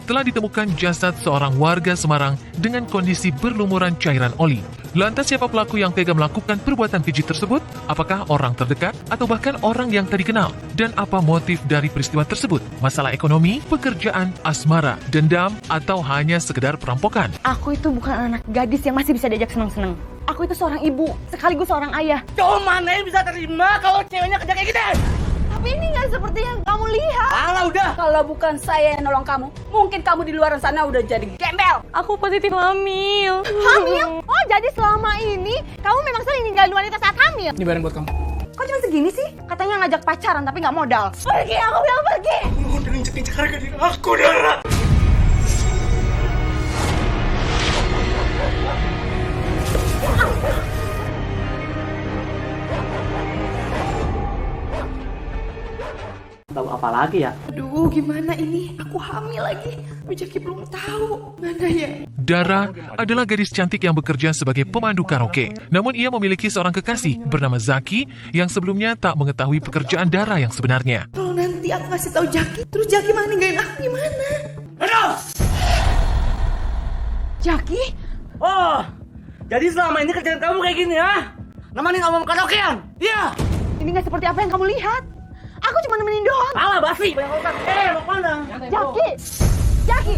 telah ditemukan jasad seorang warga Semarang dengan kondisi berlumuran cairan oli. Lantas siapa pelaku yang tega melakukan perbuatan keji tersebut? Apakah orang terdekat atau bahkan orang yang tak dikenal? Dan apa motif dari peristiwa tersebut? Masalah ekonomi, pekerjaan, asmara, dendam, atau hanya sekedar perampokan? Aku itu bukan anak gadis yang masih bisa diajak senang-senang. Aku itu seorang ibu, sekaligus seorang ayah. Cowok mana yang bisa terima kalau ceweknya kerja kayak gini? Tapi ini nggak seperti yang kamu lihat. Alah udah. Kalau bukan saya yang nolong kamu, mungkin kamu di luar sana udah jadi gembel. Aku positif hamil. Hamil? Oh, jadi selama ini kamu memang sering ninggalin wanita saat hamil? Ini barang buat kamu. Kok cuma segini sih? Katanya ngajak pacaran tapi nggak modal. Pergi, aku bilang pergi. Kamu udah nginjek-injek harga diri aku, Dara. Tahu apa lagi ya? Aduh, gimana ini? Aku hamil lagi. Jaki belum tahu. Mana ya? Dara adalah gadis cantik yang bekerja sebagai pemandu karaoke. Namun ia memiliki seorang kekasih bernama Zaki yang sebelumnya tak mengetahui pekerjaan Dara yang sebenarnya. Kalau nanti aku kasih tahu Jaki, terus Jaki malah ninggalin aku gimana? Aduh! Jaki? Oh, jadi selama ini kerjaan kamu kayak gini ya? Nemenin omong karaokean? Iya! Ini nggak seperti apa yang kamu lihat. Aku cuma nemenin doang. Salah basi! Banyak urusan. Mau kemana? Jaki! Jaki!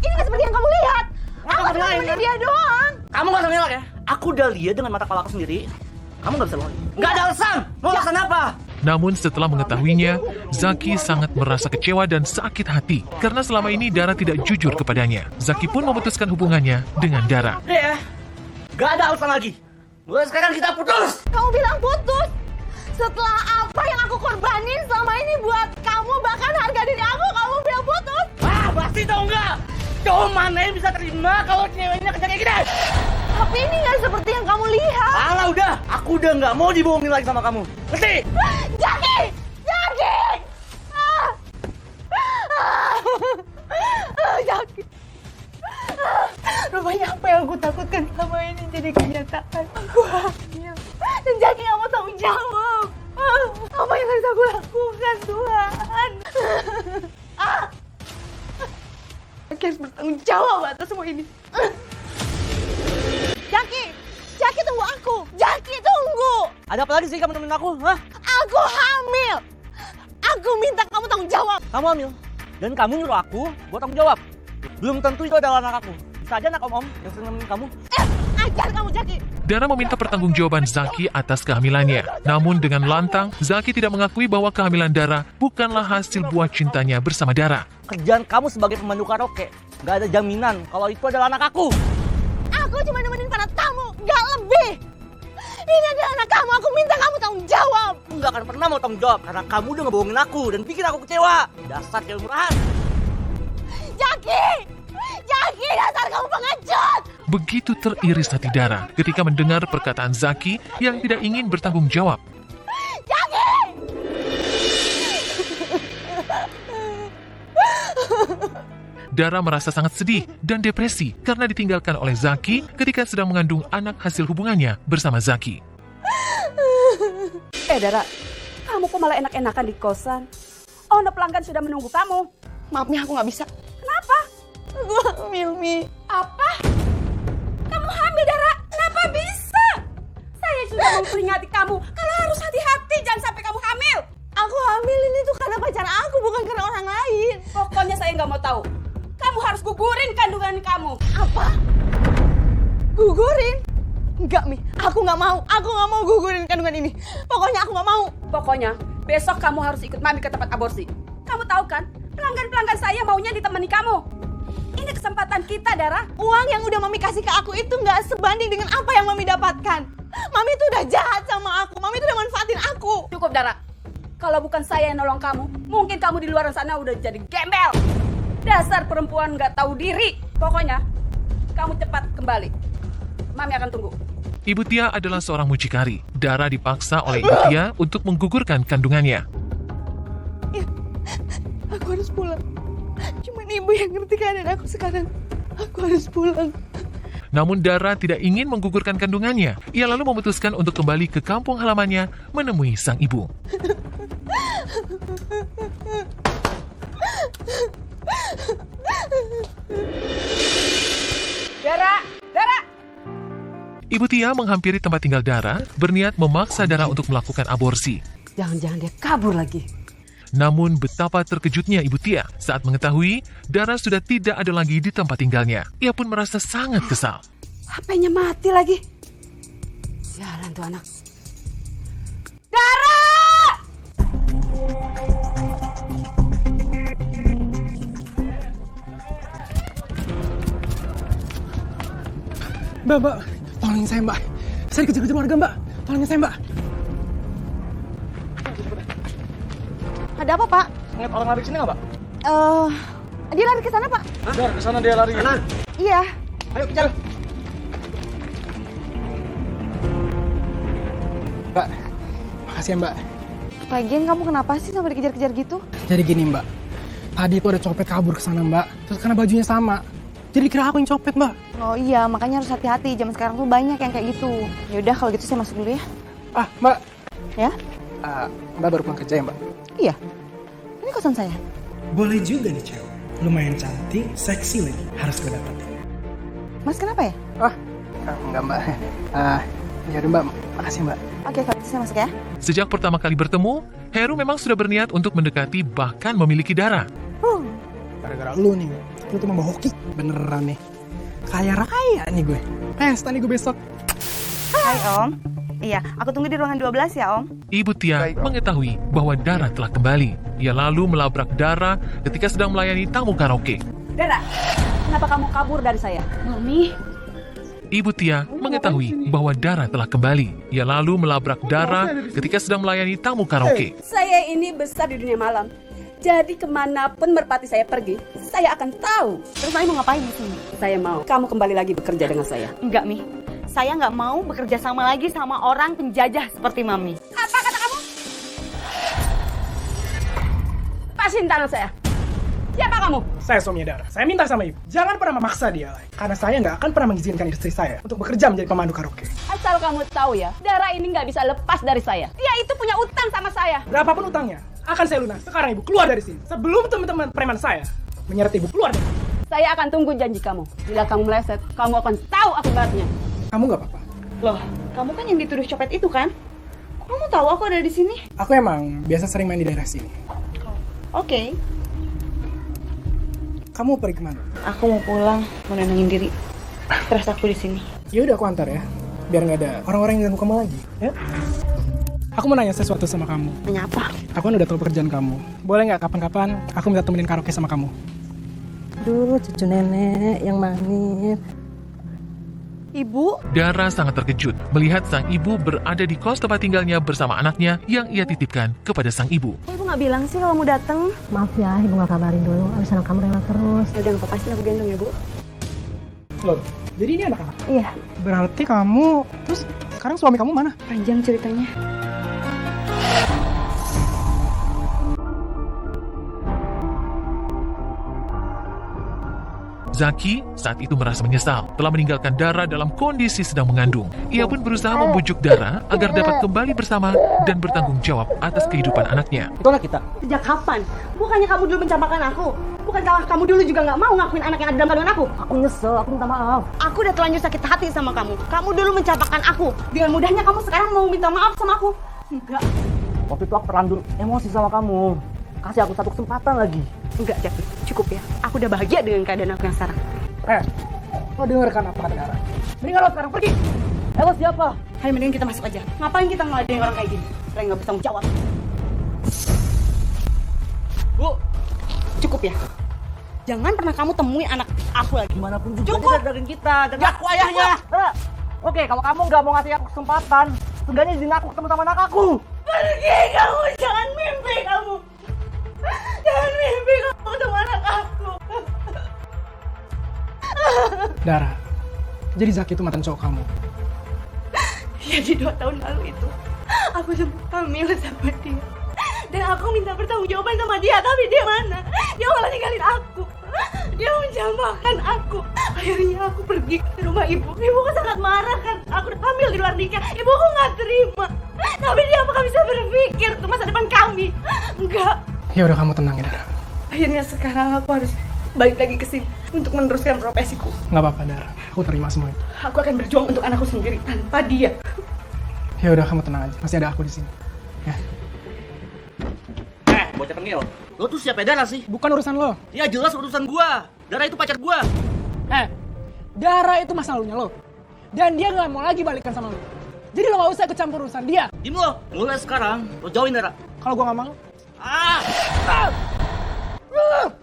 Ini nggak seperti yang kamu lihat. Aku cuma nemenin dia doang. Kamu gak usah ngelak ya? Aku udah lihat dengan mata kepala aku sendiri. Kamu gak bisa lagi. Gak ada alasan! Mau alasan apa? Namun setelah mengetahuinya, Zaki sangat merasa kecewa dan sakit hati karena selama ini Dara tidak jujur kepadanya. Zaki pun memutuskan hubungannya dengan Dara. Ya, gak ada alasan lagi. Mulai sekarang kita putus! Kamu bilang putus. Setelah apa yang aku korbanin selama ini buat kamu, bahkan harga diri aku, kamu bilang putus. Ah, pasti tau nggak? Cowok mana yang bisa terima kalau ceweknya kerja kayak gini? Tapi ini nggak seperti yang kamu lihat. Alah udah, aku udah nggak mau dibohongin lagi sama kamu. Ngerti? Jaki! Jaki! Jaki! Rupanya apa yang aku takutkan selama ini jadi kenyataan. Aku hamil. Dan Jaki nggak mau tanggung jawab. Apa yang harus aku lakukan, Tuhan? Jaki harus bertanggung jawab atas semua ini. Jaki! Jaki tunggu aku! Jaki tunggu! Ada apa lagi sih kamu temenin aku? Hah? Aku hamil! Aku minta kamu tanggung jawab! Kamu hamil? Dan kamu nyuruh aku buat tanggung jawab? Belum tentu itu adalah anak aku. Bisa aja anak om-om yang sering nemenin kamu. Ajar kamu, Jaki! Dara meminta pertanggungjawaban Zaki atas kehamilannya. Namun dengan lantang, Zaki tidak mengakui bahwa kehamilan Dara bukanlah hasil buah cintanya bersama Dara. Kerjaan kamu sebagai pemandu karaoke nggak ada jaminan kalau itu adalah anak aku. Aku cuma nemenin para tamu, gak lebih! Ini adalah anak kamu, aku minta kamu tanggung jawab! Aku nggak akan pernah mau tanggung jawab karena kamu udah ngebohongin aku dan bikin aku kecewa. Dasar cewek murahan. Jaki! Jaki, dasar kamu pengecut! Begitu teriris hati Dara ketika mendengar perkataan Zaki yang tidak ingin bertanggung jawab. Jaki! Dara merasa sangat sedih dan depresi karena ditinggalkan oleh Zaki ketika sedang mengandung anak hasil hubungannya bersama Zaki. Dara, kamu kok malah enak-enakan di kosan? Oh, pelanggan sudah menunggu kamu. Maafnya aku gak bisa. Kenapa? Aku hamil, Mi. Apa? Kamu hamil, Dara? Kenapa bisa? Saya sudah memperingati kamu kalau harus hati-hati, jangan sampai kamu hamil. Aku hamil ini tuh karena pacar aku, bukan karena orang lain. Pokoknya saya nggak mau tahu. Kamu harus gugurin kandungan kamu. Apa? Gugurin? Enggak, Mi. Aku nggak mau. Aku nggak mau gugurin kandungan ini. Pokoknya aku nggak mau. Pokoknya besok kamu harus ikut Mami ke tempat aborsi. Kamu tahu kan, pelanggan-pelanggan saya maunya ditemani kamu. Ini kesempatan kita, Dara. Uang yang udah Mami kasih ke aku itu nggak sebanding dengan apa yang Mami dapatkan. Mami itu udah jahat sama aku. Mami itu udah manfaatin aku. Cukup, Dara. Kalau bukan saya yang nolong kamu, mungkin kamu di luar sana udah jadi gembel. Dasar perempuan nggak tahu diri. Pokoknya, kamu cepat kembali. Mami akan tunggu. Ibu Tia adalah seorang mucikari. Dara dipaksa oleh Ibu Tia untuk menggugurkan kandungannya. Ya, aku harus pulang. Cuman ibu yang ngerti keadaan aku sekarang. Aku harus pulang. Namun Dara tidak ingin menggugurkan kandungannya. Ia lalu memutuskan untuk kembali ke kampung halamannya menemui sang ibu. Ibu Tia menghampiri tempat tinggal Dara, berniat memaksa Dara untuk melakukan aborsi. Jangan-jangan dia kabur lagi. Namun betapa terkejutnya Ibu Tia saat mengetahui Dara sudah tidak ada lagi di tempat tinggalnya. Ia pun merasa sangat kesal. HP-nya mati lagi. Sialan tuh anak. Dara! Mbak, tolongin saya, Mbak. Saya dikejar-kejar warga, Mbak. Tolongin saya, Mbak. Ada apa, Pak? Ngeliat orang lari ke sini nggak, Mbak? Dia lari ke sana, Pak. Dar, ke sana dia lari. Kanan. Iya. Ayo, kejar. Mbak, makasih ya, Mbak. Lagian kamu kenapa sih sampai dikejar-kejar gitu? Jadi gini, Mbak. Tadi tuh ada copet kabur ke sana, Mbak. Terus karena bajunya sama. Jadi kira aku yang copet, Mbak. Oh iya, makanya harus hati-hati. Zaman sekarang tuh banyak yang kayak gitu. Yaudah, kalau gitu saya masuk dulu ya. Ah, Mbak. Ya? Mbak baru pulang kerja ya, Mbak? Iya. Ini kosan saya. Boleh juga nih cewek. Lumayan cantik, seksi lagi. Harus gue dapetin. Mas kenapa ya? Enggak, Mbak. Yaudah, Mbak. Makasih, Mbak. Oke, kalau gitu saya masuk ya. Sejak pertama kali bertemu, Heru memang sudah berniat untuk mendekati bahkan memiliki Dara. Gara-gara lu nih. Lu tuh membawa hoki. Beneran nih. Kaya raya nih gue. Pesta nih gue besok. Hai Om. Iya, aku tunggu di ruangan 12 ya Om. Ibu Tia mengetahui bahwa Dara telah kembali. Ia lalu melabrak Dara ketika sedang melayani tamu karaoke. Dara, kenapa kamu kabur dari saya? Mami. Ibu Tia mengetahui bahwa Dara telah kembali. Ia lalu melabrak Dara ketika sedang melayani tamu karaoke. Saya ini besar di dunia malam. Jadi kemanapun merpati saya pergi, saya akan tahu. Terus Mami mau ngapain di sini? Saya mau kamu kembali lagi bekerja dengan saya. Enggak, Mi. Saya nggak mau bekerja sama lagi sama orang penjajah seperti Mami. Apa kata kamu? Lepasin tangan saya. Siapa kamu? Saya suaminya Dara. Saya minta sama ibu, jangan pernah memaksa dia lagi. Karena saya nggak akan pernah mengizinkan istri saya untuk bekerja menjadi pemandu karaoke. Asal kamu tahu ya, Dara ini nggak bisa lepas dari saya. Dia itu punya utang sama saya. Berapapun utangnya, akan saya lunas. Sekarang ibu keluar dari sini. Sebelum teman-teman preman saya menyeret ibu keluar dari sini. Saya akan tunggu janji kamu. Bila kamu meleset, kamu akan tahu akibatnya. Kamu nggak apa-apa. Loh, kamu kan yang dituduh copet itu kan? Kok kamu tahu aku ada di sini? Aku emang biasa sering main di daerah sini. Oke. Kamu mau pergi kemana? Aku mau pulang, mau nenangin diri. Terus aku di sini. Ya udah aku antar ya, biar nggak ada orang-orang yang ganggu kamu lagi. Ya? Aku mau nanya sesuatu sama kamu. Nanya apa? Aku kan udah tahu pekerjaan kamu. Boleh nggak kapan-kapan aku minta temenin karaoke sama kamu? Aduh, cucu nenek yang manis. Ibu? Dara sangat terkejut melihat sang ibu berada di kos tempat tinggalnya bersama anaknya yang ia titipkan kepada sang ibu. Kok ibu nggak bilang sih kalau mau datang? Maaf ya, ibu nggak kabarin dulu. Abis anak kamu rewel terus. Ya udah nggak apa-apa sih, aku gendong ya Bu. Loh, jadi ini anak-anak? Iya, Berarti kamu, terus sekarang suami kamu mana? panjang ceritanya. Zaki saat itu merasa menyesal telah meninggalkan Dara dalam kondisi sedang mengandung. Ia pun berusaha membujuk Dara agar dapat kembali bersama dan bertanggung jawab atas kehidupan anaknya. Itu anak kita. Sejak kapan? Bukannya kamu dulu mencampakkan aku? Bukankah kamu dulu juga nggak mau ngakuin anak yang ada dalam kandungan aku? Aku nyesel, aku minta maaf. Aku udah terlanjur sakit hati sama kamu. Kamu dulu mencampakkan aku. Dengan mudahnya kamu sekarang mau minta maaf sama aku? Enggak. Waktu itu aku terlanjur emosi sama kamu. Kasih aku satu kesempatan lagi. Enggak, Jaki. Cukup ya. Aku udah bahagia dengan keadaan aku yang sekarang. Lo dengarkan apa kata Dara? Mendingan lo sekarang pergi. Lo siapa? Ayo mending kita masuk aja. Ngapain kita ngeladenin orang kayak gini? Saya nggak bertanggung jawab. Bu, Cukup ya. Jangan pernah kamu temui anak aku lagi. gimana pun juga Cukup. dia daging kita dan aku ayahnya. Oke, kalau kamu nggak mau ngasih aku kesempatan, setidaknya izin aku ketemu sama anak aku. Pergi kamu, jangan mimpi kamu. Jangan mimpi kamu sama anak aku. Dara, jadi Zaki itu mantan cowok kamu. Jadi 2 tahun lalu itu, aku sempat hamil sama dia. Dan aku minta pertanggungjawaban sama dia, tapi dia mana? Dia malah ninggalin aku. Dia menjambakkan aku. Akhirnya aku pergi ke rumah ibu. Ibuku sangat marah kan aku udah hamil di luar nikah. Ibuku nggak terima. Tapi dia apakah bisa berpikir untuk masa depan kami? Enggak. Ya udah kamu tenang ya Dara. Akhirnya sekarang aku harus balik lagi ke sini untuk meneruskan profesiku. Nggak apa-apa Dara. Aku terima semua itu. Aku akan berjuang untuk anakku sendiri tanpa dia. Ya udah, kamu tenang aja. Masih ada aku di sini. Ya. Bocah tengil. Lo tuh siapa Dara sih? Bukan urusan lo. Ya jelas urusan gua. Dara itu pacar gua. Dara itu masa lalunya lo. Dan dia gak mau lagi balikan sama lo. Jadi lo gak usah ikut campur urusan dia. Diem lo. Mulai sekarang lo jauhin Dara. Kalau gue gak mau,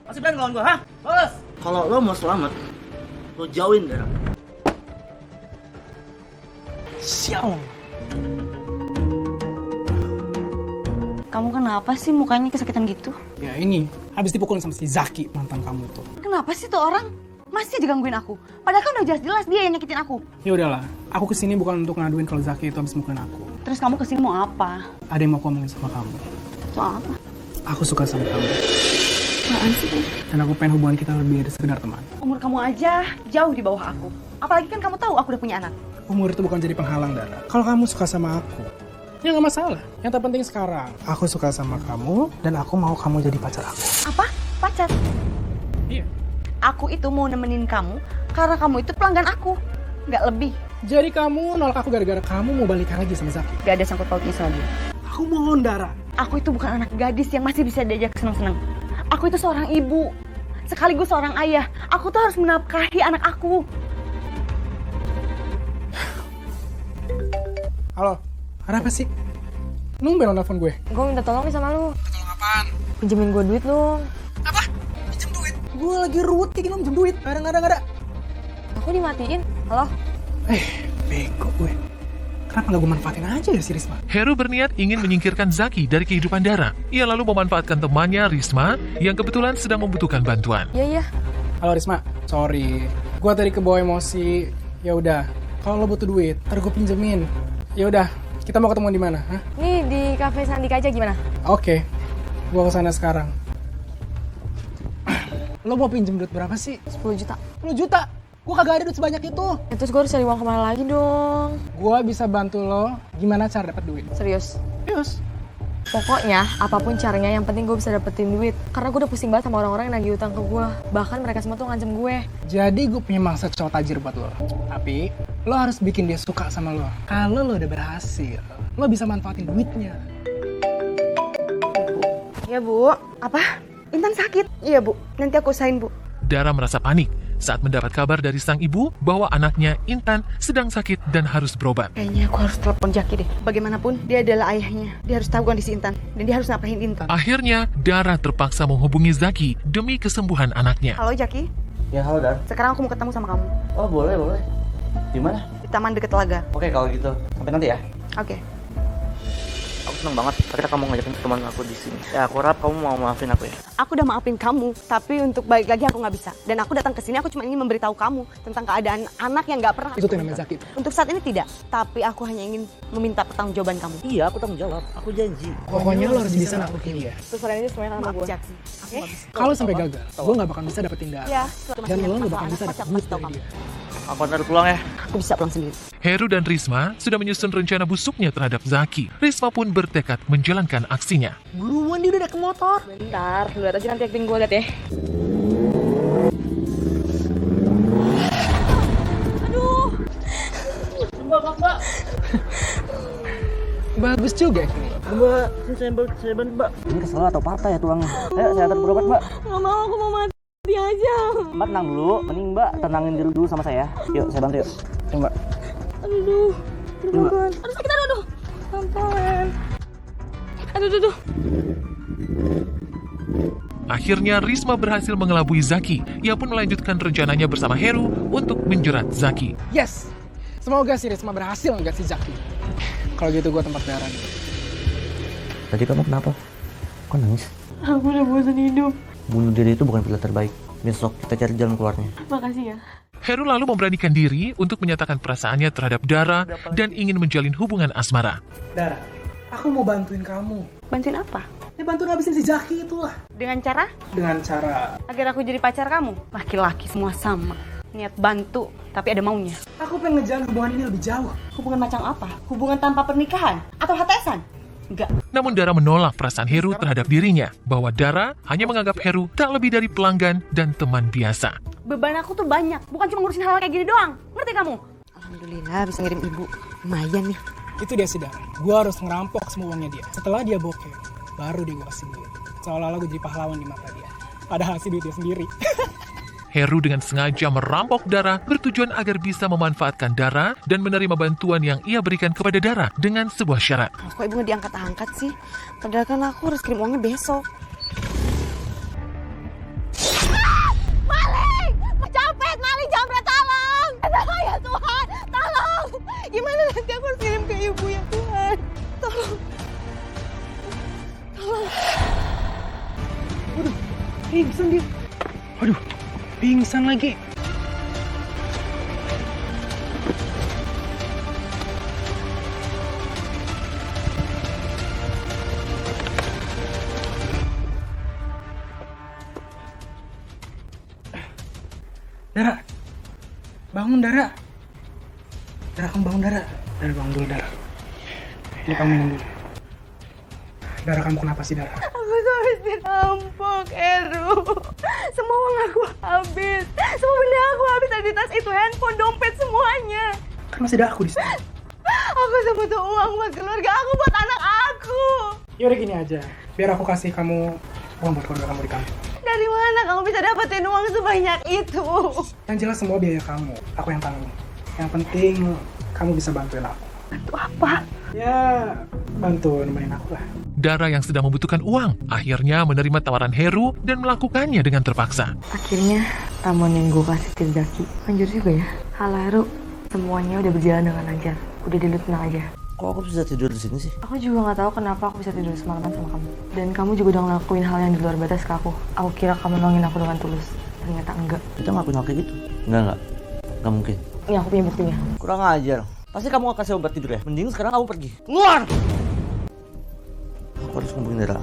Masih berani ngelawan gua, ha? Balas. Kalau lo mau selamat, lo jauhin Dara. sial. Kamu kenapa sih mukanya kesakitan gitu? Ya ini, habis dipukulin sama si Zaki, mantan kamu itu. Kenapa sih tuh orang masih aja gangguin aku? Padahal kan udah jelas-jelas dia yang nyakitin aku. Ya udahlah, aku kesini bukan untuk ngaduin kalau Zaki itu habis mukulin aku. Terus kamu kesini mau apa? Ada yang mau aku ngomongin sama kamu. Soal apa? Aku suka sama kamu. Apaan sih? Dan aku pengen hubungan kita lebih dari sekedar teman. Umur kamu aja jauh di bawah aku. Apalagi kan kamu tahu aku udah punya anak. Umur itu bukan jadi penghalang, Dara. Kalau kamu suka sama aku, ya nggak masalah. Yang terpenting sekarang, aku suka sama kamu dan aku mau kamu jadi pacar aku. Apa? Pacar? Iya. Aku itu mau nemenin kamu karena kamu itu pelanggan aku. Nggak lebih. Jadi kamu nolak aku gara-gara kamu mau balikan lagi sama Zaki? Gak ada sangkut pautnya sama dia. Aku mohon, Dara. Aku itu bukan anak gadis yang masih bisa diajak senang-senang. Aku itu seorang ibu. Sekaligus seorang ayah. Aku tuh harus menafkahi anak aku. Halo, ada apa sih? Numben lo nelfon gue. Gue minta tolong nih sama lu. Tolong apaan? Pinjemin gue duit dong. Apa? Pinjem duit? Gue lagi ruwet kayak gini, pinjem duit. Gak ada. Aku dimatiin. Halo? Bego gue. Kenapa gak gue manfaatin aja ya si Risma? Heru berniat ingin menyingkirkan Zaki dari kehidupan Dara. Ia lalu memanfaatkan temannya Risma yang kebetulan sedang membutuhkan bantuan. Iya. Halo Risma, sorry. Gue tadi kebawa emosi. Ya udah, kalau lo butuh duit, ntar gue pinjemin. Ya udah, kita mau ketemu di mana? Hah? Nih di Cafe Sandika aja gimana? Oke, gue kesana sekarang. Lo mau pinjem duit berapa sih? 10 juta. 10 juta? Gue kagak ada duit sebanyak itu. Ya, terus gue harus cari uang kemana lagi dong? Gue bisa bantu lo gimana cara dapat duit. Serius? Serius? Pokoknya apapun caranya yang penting gue bisa dapetin duit. Karena gue udah pusing banget sama orang-orang yang nagih utang ke gue. Bahkan mereka semua tuh ngancem gue. Jadi gue punya mangsa cowok tajir buat lo. Tapi lo harus bikin dia suka sama lo. Kalau lo udah berhasil, lo bisa manfaatin duitnya. Ya Bu, apa? Intan sakit? Iya Bu, nanti aku usahain Bu. Dara merasa panik saat mendapat kabar dari sang ibu bahwa anaknya Intan sedang sakit dan harus berobat. Kayaknya aku harus telepon Jaki deh. Bagaimanapun dia adalah ayahnya. Dia harus tahu kondisi Intan dan dia harus nafkahin Intan. Akhirnya, Dara terpaksa menghubungi Zaki demi kesembuhan anaknya. Halo Jaki, Ya halo Dar. sekarang aku mau ketemu sama kamu Oh boleh. Di mana? di taman deket telaga. Oke kalau gitu. Sampai nanti ya. Oke. Aku seneng banget akhirnya kamu ngajakin teman aku di sini. Ya aku harap kamu mau maafin aku ya. Aku udah maafin kamu, tapi untuk balik lagi aku nggak bisa. Dan aku datang ke sini aku cuma ingin memberitahu kamu tentang keadaan anak yang nggak pernah. Itu tuh namanya Zaki. Untuk saat ini tidak, tapi aku hanya ingin meminta pertanggungjawaban kamu. Iya aku tanggung jawab. Aku janji. Pokoknya lo harus bisa naklukin dia. Terus kalian ini semuanya sama Maaf gue. Jaki. Oke? Kalau sampai gagal, gue gak bakal bisa dapetin Dara. Ya. Dan lo gak bakal bisa dapet duit dari dia. Aku antar pulang ya. Aku bisa pulang sendiri. Heru dan Risma sudah menyusun rencana busuknya terhadap Zaki. Risma pun bertekad menjalankan aksinya. Buruan dia udah ke motor. Bentar, lu lihat aja nanti acting gue liat ya. Mbak. Bagus juga. Mbak, saya bantu Mbak. Ini kesel atau patah ya tulangnya? Ayo saya antar berobat Mbak. Nggak mau, aku mau mati aja. Mbak tenang dulu, mending Mbak tenangin diri dulu sama saya. Yuk saya bantu yuk. Ayo Mbak. Aduh, Mbak. aduh sakit aduh. Pelan-pelan. Aduh. Akhirnya Risma berhasil mengelabui Zaki. Ia pun melanjutkan rencananya bersama Heru untuk menjerat Zaki. Yes. Semoga si Risma berhasil nggak si Zaki. Kalau gitu gue tempat Dara nih. Tadi kamu kenapa? Kok nangis? Aku udah bosan hidup. Bunuh diri itu bukan pilihan terbaik. Besok kita cari jalan keluarnya. Makasih ya. Heru lalu memberanikan diri untuk menyatakan perasaannya terhadap Dara dan ingin menjalin hubungan asmara. Dara, aku mau bantuin kamu. Bantuin apa? Ya bantuin habisin si Zaki itulah. Dengan cara? Dengan cara, Agar aku jadi pacar kamu. Laki-laki semua sama. Niat bantu, tapi ada maunya. aku pengen ngejalan hubungan ini lebih jauh. Hubungan macam apa? Hubungan tanpa pernikahan? Atau HTS-an? Enggak. Namun Dara menolak perasaan Heru terhadap dirinya, bahwa Dara hanya menganggap Heru tak lebih dari pelanggan dan teman biasa. Beban aku tuh banyak, bukan cuma ngurusin hal kayak gini doang. Ngerti kamu? Alhamdulillah bisa ngirim ibu. Lumayan nih. Itu dia sih, Dar. Gue harus ngerampok semua uangnya dia. Setelah dia bokeh, baru dia gue kasih duit. Seolah-olah gue jadi pahlawan di mata dia. Padahal sih duit dia sendiri. Heru dengan sengaja merampok Dara bertujuan agar bisa memanfaatkan Dara dan menerima bantuan yang ia berikan kepada Dara dengan sebuah syarat. Kok ibu nggak diangkat-angkat sih? Padahal kan aku harus kirim uangnya besok. Maling! Copet, maling, jambret, tolong! Tolong ya Tuhan, tolong! Gimana nanti aku harus kirim ke ibu ya Tuhan? Tolong. Tolong. Waduh, pingsan dia. Waduh, pingsan lagi. Dara, bangun Dara. Dara, kamu bangun Dara. Dara, bangun dulu Dara. Ini kamu minum dulu. Dara, kamu kenapa sih Dara? Aku tuh habis dirampok, Heru. Semua uang aku habis. Semua benda aku habis, ada di tas itu, handphone, dompet, semuanya. Kan masih ada aku di sini. Aku butuh uang buat keluarga aku, buat anak aku. Yaudah gini aja, biar aku kasih kamu uang buat keluarga kamu di kantor. Dari mana kamu bisa dapetin uang sebanyak itu? Yang jelas semua biaya kamu, aku yang tanggung. Yang penting kamu bisa bantuin aku. Bantu apa? Ya, bantu nemenin aku lah. Dara yang sedang membutuhkan uang akhirnya menerima tawaran Heru dan melakukannya dengan terpaksa. Akhirnya ramuan yang gue kasih ke Zaki manjur juga ya. Halo Heru, semuanya udah berjalan dengan lancar. Udah dulu tenang aja. Kok aku bisa tidur di sini sih? Aku juga nggak tahu kenapa aku bisa tidur semalaman sama kamu. Dan kamu juga udah ngelakuin hal yang di luar batas ke aku. Aku kira kamu nolongin aku dengan tulus. Ternyata enggak. Kita ngelakuin hal kayak gitu? Enggak mungkin. Ini aku punya buktinya. Kurang ajar. Pasti kamu gak kasih obat tidur ya? Mending sekarang kamu pergi. Keluar! Aku harus ngomongin Dara.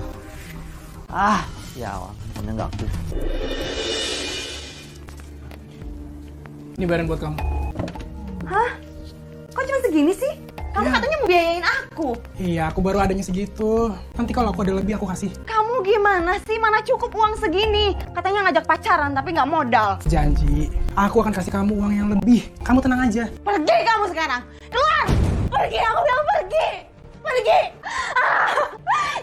Ya awan. Handphonenya gak aktif. Ini barang buat kamu. Hah? Kok cuma segini sih? Kamu katanya mau biayain aku. Iya, aku baru adanya segitu. Nanti kalau aku ada lebih aku kasih. Kamu gimana sih? Mana cukup uang segini? Katanya ngajak pacaran tapi nggak modal. Janji, aku akan kasih kamu uang yang lebih. Kamu tenang aja. Pergi kamu sekarang. Keluar! Pergi, aku bilang pergi. Pergi.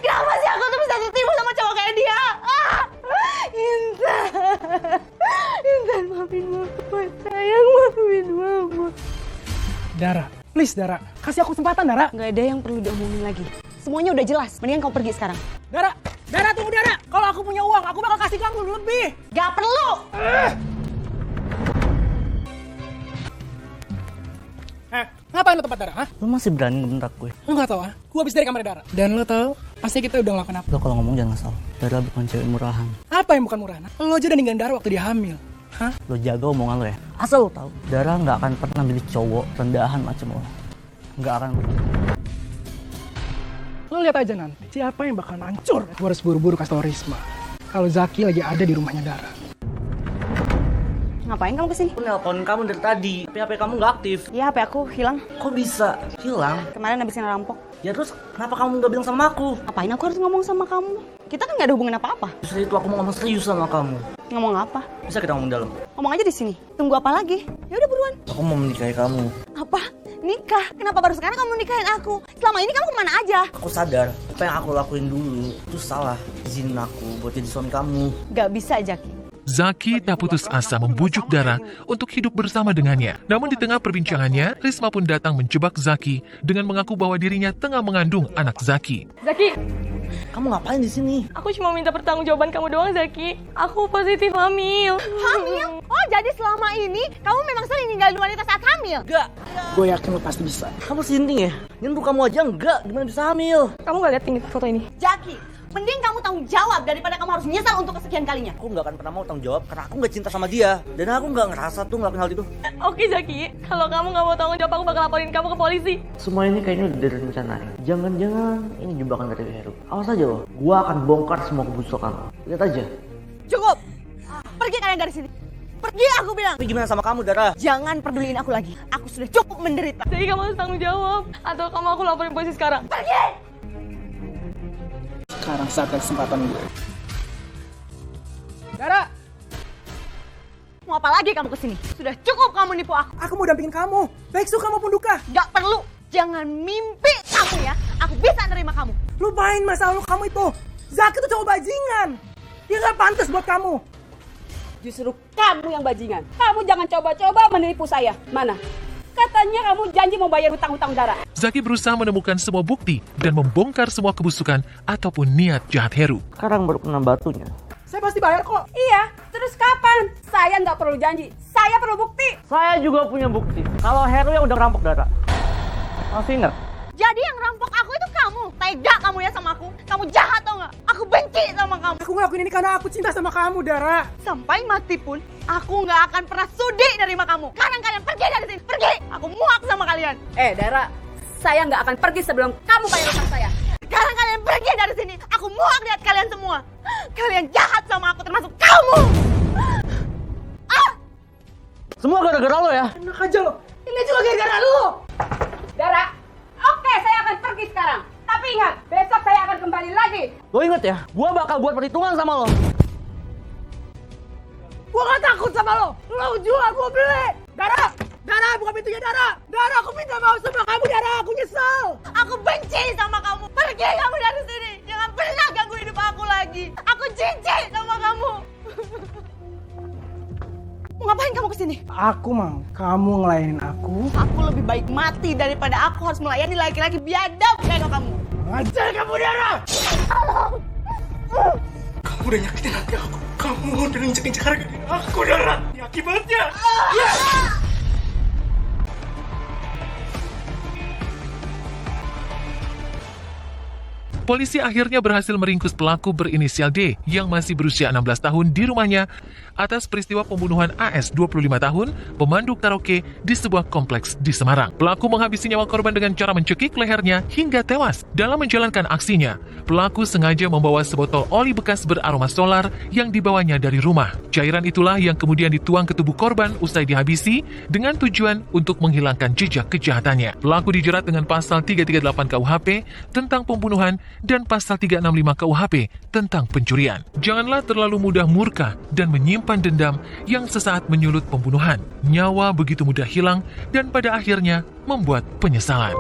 Kenapa sih aku tuh bisa ditipu sama cowok kayak dia? Intan. Intan, maafin mama. Sayang, maafin mama. Dara, please Dara, kasih aku kesempatan Dara. Nggak ada yang perlu diomongin lagi. Semuanya udah jelas. Mendingan kamu pergi sekarang. Dara, tunggu Dara. Kalau aku punya uang, aku bakal kasih kamu lebih. Gak perlu. Ngapain lo tempat Dara? Hah? Lu masih berani ngebentak gue? Lo nggak tahu, Gue habis dari kamar Dara. Dan lo tahu, pasti kita udah ngelakuin apa? Lo kalau ngomong jangan ngasal. Dara bukan cewek murahan. Apa yang bukan murahan? Lo aja udah ninggalin Dara waktu dia hamil. Hah? Lo jaga omongan lo ya. Asal lo tahu, Dara nggak akan pernah milih cowok rendahan macam lo. Nggak akan. Lo lihat aja nanti, siapa yang bakal hancur. Gue harus buru-buru kasih tau Risma kalau Zaki lagi ada di rumahnya Dara. Ngapain kamu kesini? Aku nelpon kamu dari tadi, tapi HP kamu nggak aktif. Ya, HP aku hilang. Kok bisa hilang? Kemarin habisin rampok. Ya terus kenapa kamu nggak bilang sama aku? Ngapain aku harus ngomong sama kamu? Kita kan nggak ada hubungan apa-apa. Justru itu aku mau ngomong serius sama kamu. Ngomong apa? Bisa kita ngomong dalam? Ngomong aja di sini. Tunggu apa lagi? Ya udah buruan. Aku mau menikahi kamu. Apa? Nikah? Kenapa baru sekarang kamu nikahin aku? Selama ini kamu kemana aja? Aku sadar apa yang aku lakuin dulu itu salah. Izinin aku buat jadi suami kamu. Gak bisa, Jaki. Zaki tak putus asa membujuk Dara untuk hidup bersama dengannya. Namun di tengah perbincangannya, Risma pun datang menjebak Zaki dengan mengaku bahwa dirinya tengah mengandung anak Zaki. Zaki, Kamu ngapain di sini? aku cuma minta pertanggungjawaban kamu doang, Zaki. Aku positif hamil. Hamil? Oh, jadi selama ini kamu memang sering ninggalin wanita saat hamil? Enggak. Gue yakin lo pasti bisa. Kamu sinting ya? Nyentuh kamu aja enggak. Gimana bisa hamil? Kamu gak lihat ini foto ini? Jaki, mending kamu tanggung jawab daripada kamu harus nyesal untuk kesekian kalinya. Aku nggak akan pernah mau tanggung jawab karena aku nggak cinta sama dia. Dan aku nggak ngerasa tuh ngelakuin hal itu. Oke, Zaki. Kalau kamu gak mau tanggung jawab, aku bakal laporin kamu ke polisi. Semua ini kayaknya udah direncanain. Jangan-jangan ini jebakan dari Heru. Awas aja loh. Gua akan bongkar semua kebusukan. Lihat aja. Cukup. Pergi kalian dari sini. Pergi, aku bilang. Tapi gimana sama kamu, Dara? Jangan peduliin aku lagi. Aku sudah cukup menderita. Jadi kamu harus tanggung jawab. Atau kamu aku laporin polisi sekarang. Pergi! Sekarang saatnya kesempatan gue. Dara, Mau apa lagi kamu kesini? Sudah cukup kamu nipu aku. aku mau dampingin kamu. Baik suka maupun duka. Gak perlu. Jangan mimpi kamu ya. Aku bisa nerima kamu. Lupain masa lalu kamu itu. Zaki tuh cowok bajingan. Dia gak pantas buat kamu. Justru kamu yang bajingan. Kamu jangan coba-coba menipu saya. Mana? Katanya kamu janji mau bayar hutang-hutang Dara. Zaki berusaha menemukan semua bukti dan membongkar semua kebusukan ataupun niat jahat Heru. Sekarang baru kena batunya. Saya pasti bayar kok. Iya, terus kapan? Saya nggak perlu janji. Saya perlu bukti. Saya juga punya bukti. Kalau Heru yang udah ngerampok Dara. Masih ingat? Jadi yang rampok aku itu kamu. Tega kamu ya sama aku. Kamu jahat tau gak? Aku benci sama kamu. Aku ngelakuin ini karena aku cinta sama kamu, Dara. Sampai mati pun, aku gak akan pernah sudi nerima kamu. Sekarang kalian pergi dari sini. Pergi. Aku muak sama kalian. Dara, saya nggak akan pergi sebelum kamu bayar hutang saya. Sekarang kalian pergi dari sini. Aku muak lihat kalian semua. Kalian jahat sama aku termasuk kamu. Semua gara-gara lo ya. Enak aja lo. Ini juga gara-gara lu. Dara, oke, saya akan pergi sekarang. Tapi ingat, besok saya akan kembali lagi. Lo inget ya, gua bakal buat perhitungan sama lo. Gua gak takut sama lo. Lo jual, gua beli. Dara, Dara, buka pintunya Dara. Dara, aku minta maaf sama kamu, Dara. Aku nyesel. Aku benci sama kamu. Pergi kamu dari sini. Jangan pernah ganggu hidup aku lagi. Aku jijik sama kamu. Mau ngapain kamu kesini? Aku mau kamu ngelayanin aku. Aku lebih baik mati daripada aku harus melayani laki-laki biadab kayak kamu. Ngajar kamu, Dara. Kamu udah nyakitin hati aku. Kamu udah injek-injek harga diri aku, Dara. Ini akibatnya. Polisi akhirnya berhasil meringkus pelaku berinisial D yang masih berusia 16 tahun di rumahnya atas peristiwa pembunuhan AS 25 tahun, pemandu karaoke di sebuah kompleks di Semarang. Pelaku menghabisi nyawa korban dengan cara mencekik lehernya hingga tewas. Dalam menjalankan aksinya, pelaku sengaja membawa sebotol oli bekas beraroma solar yang dibawanya dari rumah. Cairan itulah yang kemudian dituang ke tubuh korban usai dihabisi dengan tujuan untuk menghilangkan jejak kejahatannya. Pelaku dijerat dengan pasal 338 KUHP tentang pembunuhan dan pasal 365 KUHP tentang pencurian. Janganlah terlalu mudah murka dan menyimpan dendam yang sesaat menyulut pembunuhan. Nyawa begitu mudah hilang dan pada akhirnya membuat penyesalan.